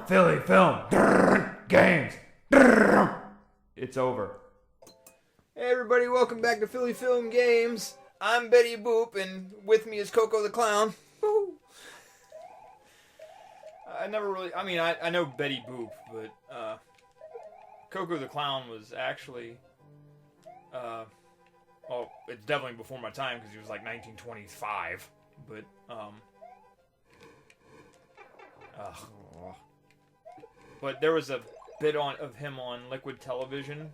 Philly Film Games. It's over. Hey everybody, welcome back to Philly Film Games. I'm Betty Boop, and with me is Coco the Clown. Woo-hoo. I know Betty Boop, but Coco the Clown was actually, it's definitely before my time because he was like 1925, but there was a bit of him on Liquid Television.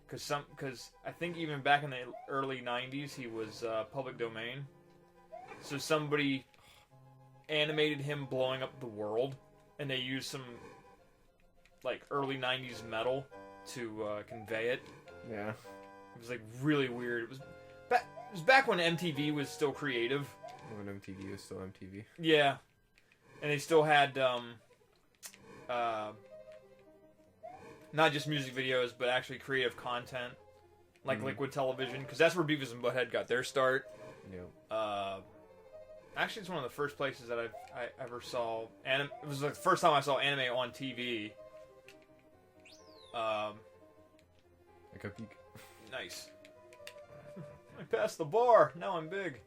Because I think even back in the early 90s, he was public domain. So somebody animated him blowing up the world, and they used some like early 90s metal to convey it. Yeah. It was like really weird. It was back when MTV was still creative. When MTV was still MTV. Yeah. And they still had not just music videos, but actually creative content, like Liquid Television, because that's where Beavis and Butthead got their start. Yep. Actually, it's one of the first places that I ever saw anime. It was like the first time I saw anime on TV. Like a peek. Nice. I passed the bar. Now I'm big.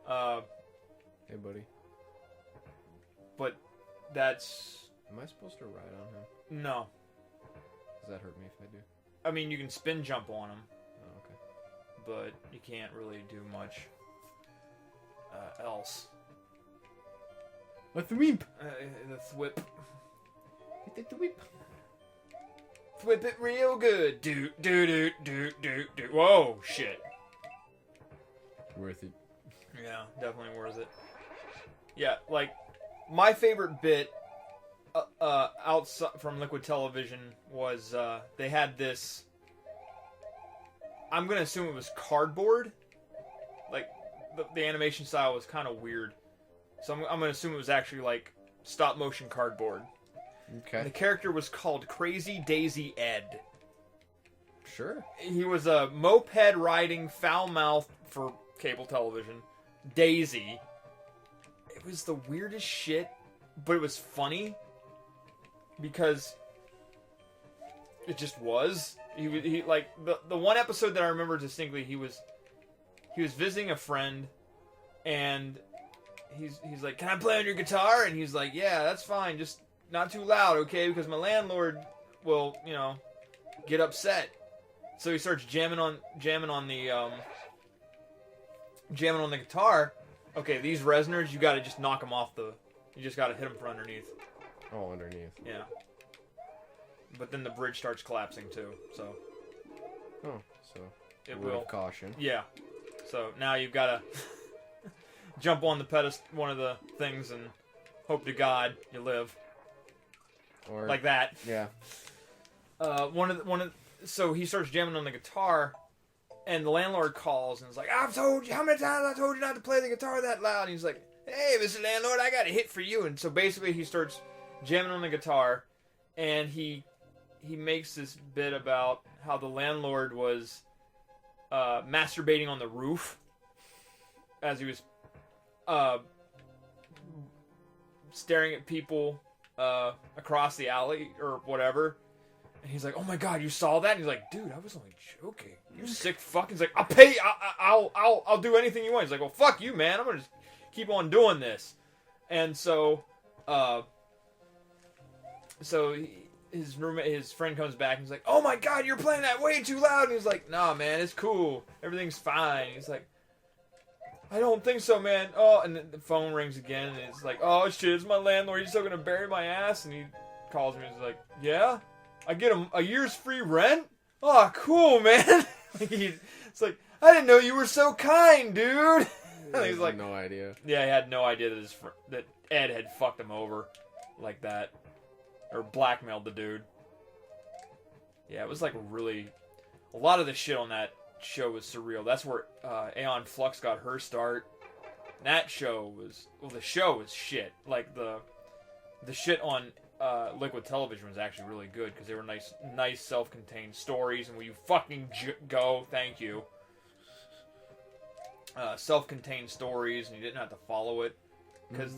Hey, buddy. But that's... Am I supposed to ride on him? No. Does that hurt me if I do? I mean, you can spin jump on him. Oh, okay. But you can't really do much else. Let the weep! The thwip. Hit the whip. Thwip it real good. Do. Whoa, shit. Worth it. Yeah, definitely worth it. Yeah, like, my favorite bit outside from Liquid Television was they had this. I'm gonna assume it was cardboard. Like the animation style was kind of weird, so I'm gonna assume it was actually like stop motion cardboard. Okay. And the character was called Crazy Daisy Ed. Sure. He was a moped riding foul mouth for cable television. Daisy. It was the weirdest shit, but it was funny. Because it just was. He like the one episode that I remember distinctly, he was visiting a friend, and he's like, "Can I play on your guitar?" And he's like, "Yeah, that's fine, just not too loud, okay? Because my landlord will, get upset." So he starts jamming on the guitar. Okay, these resonors, you got to just knock them off you just got to hit them from underneath. Oh, underneath. Yeah. But then the bridge starts collapsing too, so. Oh, so. It word will. of caution. Yeah. So now you've got to jump on the one of the things and hope to God you live. Or like that. Yeah. So he starts jamming on the guitar, and the landlord calls and is like, "I've told you, how many times I told you not to play the guitar that loud?" And he's like, "Hey, Mr. Landlord, I got a hit for you." And so basically he starts jamming on the guitar, and he makes this bit about how the landlord was masturbating on the roof as he was staring at people across the alley or whatever. And he's like, "Oh my God, you saw that?" And he's like, "Dude, I was only joking. You sick fuck." He's like, "I'll pay. I'll do anything you want." He's like, "Well, fuck you, man. I'm gonna just keep on doing this." And so, his friend comes back and he's like, "Oh my God, you're playing that way too loud." And he's like, "Nah, man, it's cool. Everything's fine." He's like, "I don't think so, man." Oh, and then the phone rings again, and it's like, "Oh shit, it's my landlord. He's still gonna bury my ass." And he calls me and he's like, "Yeah, I get a year's free rent. Oh, cool, man." It's like, "I didn't know you were so kind, dude." And he's like, no idea. Yeah, he had no idea that Ed had fucked him over like that. Or blackmailed the dude. Yeah, it was like a lot of the shit on that show was surreal. That's where Aeon Flux got her start. That show was, the show was shit. Like the shit on Liquid Television was actually really good because they were nice self-contained stories. And will you fucking go? Thank you. Self-contained stories, and you didn't have to follow it because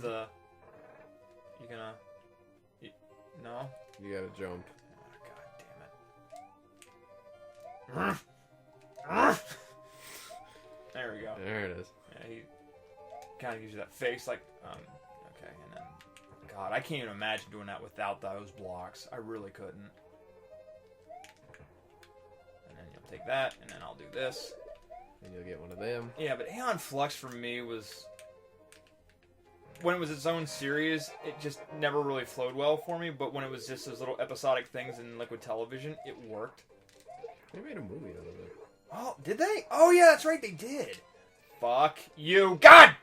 No? You gotta jump. Oh, God damn it. There we go. There it is. Yeah, he kind of gives you that face like, okay, and then, God, I can't even imagine doing that without those blocks. I really couldn't. And then you'll take that, and then I'll do this. And you'll get one of them. Yeah, but Aeon Flux for me was... When it was its own series, it just never really flowed well for me, but when it was just those little episodic things in Liquid Television, it worked. They made a movie out of it. Oh, did they? Oh, yeah, that's right, they did. Fuck you. God!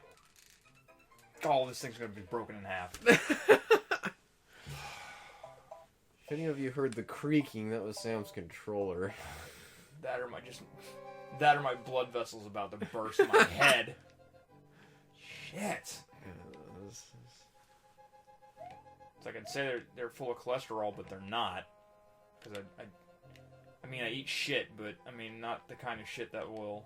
Oh, this thing's gonna be broken in half. If any of you heard the creaking, that was Sam's controller. That or my blood vessels about to burst in my head. Shit. So I can say they're full of cholesterol, but they're not. Because I mean, I eat shit, but I mean, not the kind of shit that will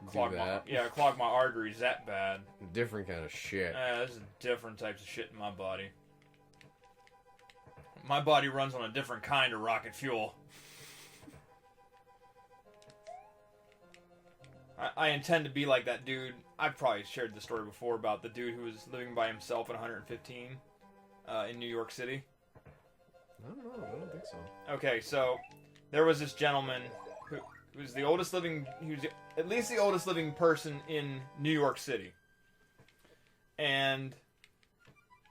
clog my arteries that bad. Different kind of shit. This is different types of shit in my body. My body runs on a different kind of rocket fuel. I intend to be like that dude. I've probably shared the story before about the dude who was living by himself at 115 in New York City. I don't know. I don't think so. Okay, so there was this gentleman who was the oldest living. He was at least the oldest living person in New York City. And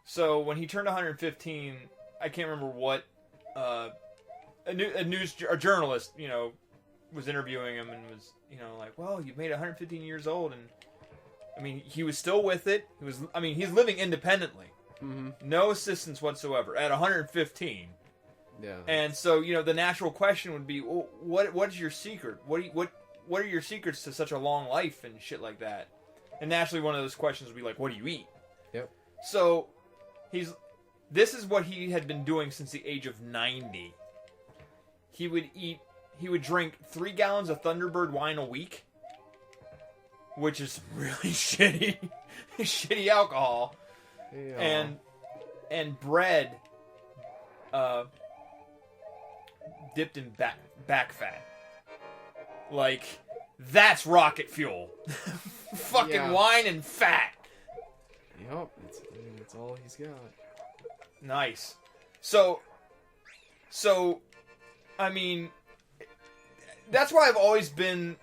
so when he turned 115, I can't remember what a journalist, you know, was interviewing him and was, you know, like, well, you've made 115 years old, and I mean, he was still with it. He's living independently, no assistance whatsoever at 115. Yeah. And so, you know, the natural question would be, well, what's your secret? What are your secrets to such a long life and shit like that? And naturally, one of those questions would be like, what do you eat? Yep. So this is what he had been doing since the age of 90. He would drink 3 gallons of Thunderbird wine a week, which is really shitty alcohol, Yeah. and bread dipped in back fat. Like, that's rocket fuel. Fucking wine and fat. Yep. That's all he's got. Nice. So, I mean, that's why I've always been,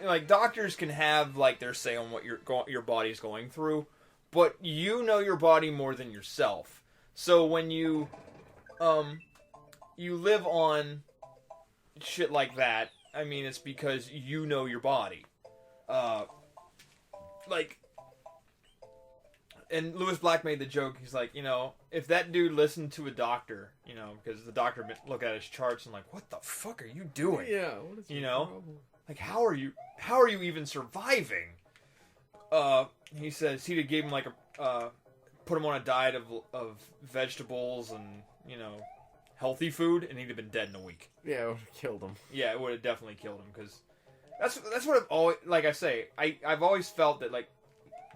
like, doctors can have, like, their say on what your body's going through, but you know your body more than yourself. So when you live on shit like that, I mean, it's because you know your body. And Lewis Black made the joke, he's like, you know, if that dude listened to a doctor, you know, because the doctor would look at his charts and like, what the fuck are you doing? Yeah, what is your problem? Like, how are you even surviving? He says he'd have gave him like put him on a diet of vegetables and, you know, healthy food, and he'd have been dead in a week. Yeah, it would have killed him. Yeah, it would have definitely killed him, because that's what I've always, like I say, I've always felt that, like,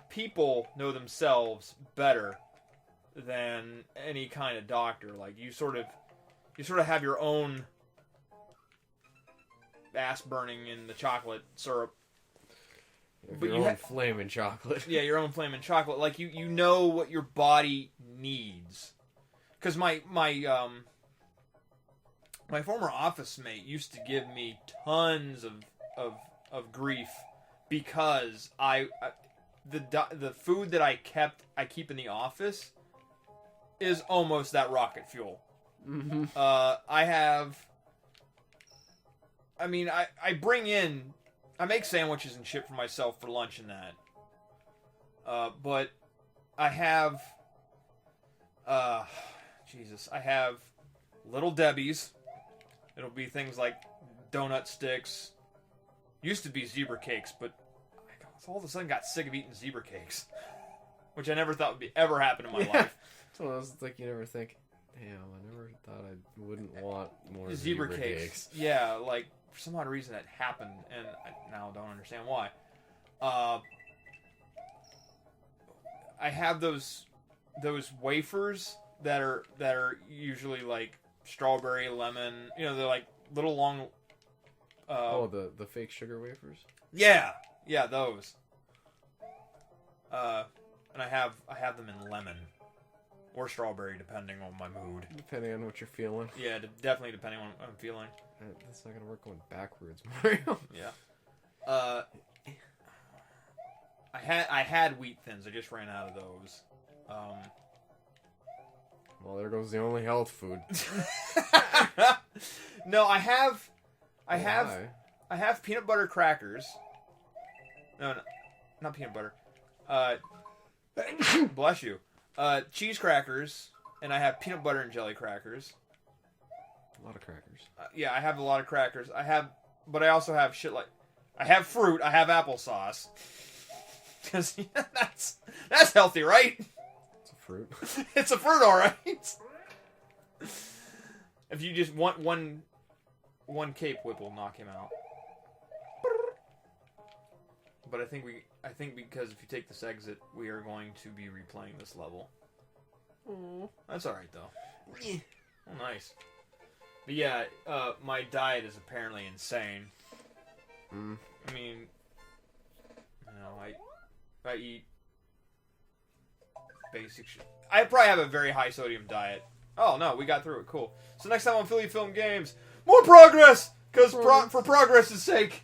people know themselves better than any kind of doctor. Like, you sort of have your own ass burning in the chocolate syrup. But your own flaming chocolate. Yeah, your own flaming chocolate. Like, you know what your body needs. Because my former office mate used to give me tons of grief because the food that I keep in the office is almost that rocket fuel. Mm-hmm. I make sandwiches and shit for myself for lunch and that. But I have, I have Little Debbie's. It'll be things like donut sticks. Used to be zebra cakes, but I all of a sudden got sick of eating zebra cakes, which I never thought would ever happen in my life. So I was like, you never think, damn, I never thought I wouldn't want more zebra cakes. Yeah, like, for some odd reason that happened, and I now don't understand why. I have those wafers that are usually like strawberry, lemon. You know, they're like little long. The fake sugar wafers. Yeah, those. And I have them in lemon or strawberry, depending on my mood. Depending on what you're feeling. Yeah, definitely depending on what I'm feeling. That's not gonna work going backwards, Mario. Yeah. I had wheat thins. I just ran out of those. Well, there goes the only health food. No, I have peanut butter crackers. No, not peanut butter. Bless you. Cheese crackers, and I have peanut butter and jelly crackers. A lot of crackers. Yeah, I have a lot of crackers. But I also have shit like, I have fruit. I have applesauce. Because that's healthy, right? It's a fruit. It's a fruit, all right. If you just want one Cape Whip will knock him out. But I think because if you take this exit, we are going to be replaying this level. That's all right though. Oh, nice. But yeah, my diet is apparently insane. I mean, you know, I eat basic shit. I probably have a very high sodium diet. Oh no, we got through it. Cool. So next time on Philly Film Games, more progress, because for progress' sake.